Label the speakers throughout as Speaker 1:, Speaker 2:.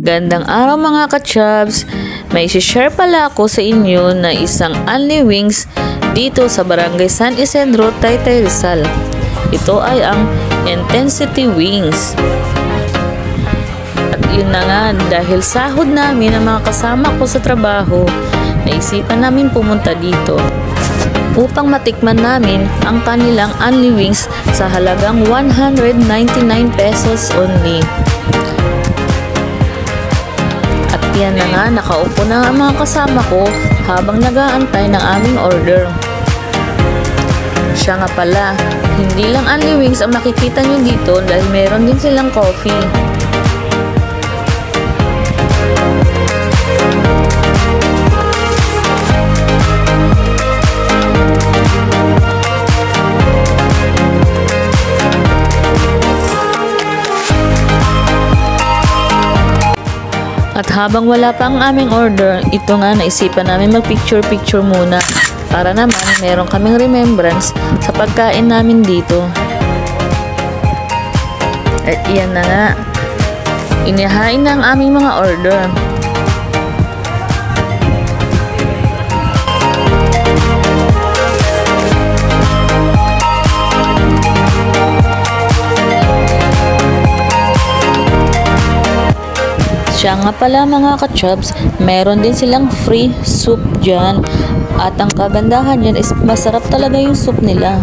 Speaker 1: Gandang araw mga ka-chubs! May share pala ako sa inyo na isang Only Wings dito sa Barangay San Isidro, Taytay, Rizal. Ito ay ang Intensity Wings. At yun na nga, dahil sahod namin ang mga kasama ko sa trabaho, naisipan namin pumunta dito upang matikman namin ang kanilang Only Wings sa halagang 199 pesos only. At yan na nga, nakaupo na ang mga kasama ko habang nag-aantay ng aming order. Siya nga pala, hindi lang Only Wings ang makikita nyo dito dahil meron din silang coffee. At habang wala pa ang aming order, ito nga naisipan namin mag-picture-picture muna para naman meron kaming remembrance sa pagkain namin dito. At iyan na nga, inihain na ang aming mga order. Siya nga pala mga ka-chubs, meron din silang free soup dyan. At ang kagandahan dyan is masarap talaga yung soup nila.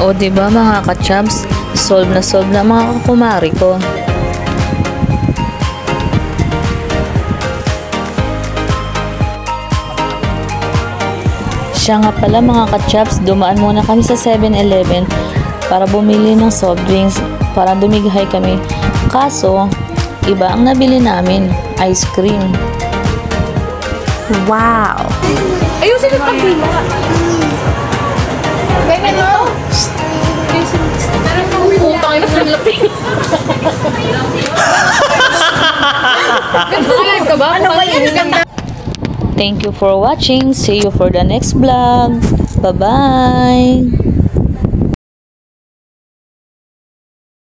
Speaker 1: O diba mga ka-chubs, solve na mga kakumari ko. Siya nga pala mga ka-chubs, dumaan muna kami sa 7-Eleven para bumili ng soft drinks para dumighay kami. Kaso, iba ang nabili namin, ice cream.
Speaker 2: Wow!
Speaker 3: Ayusin yung pag-green mo ka. Kaya ano? Utang ina ng lapin. Nag-live ka ba? Ano ba yan?
Speaker 1: Thank you for watching. See you for the next vlog. Bye-bye!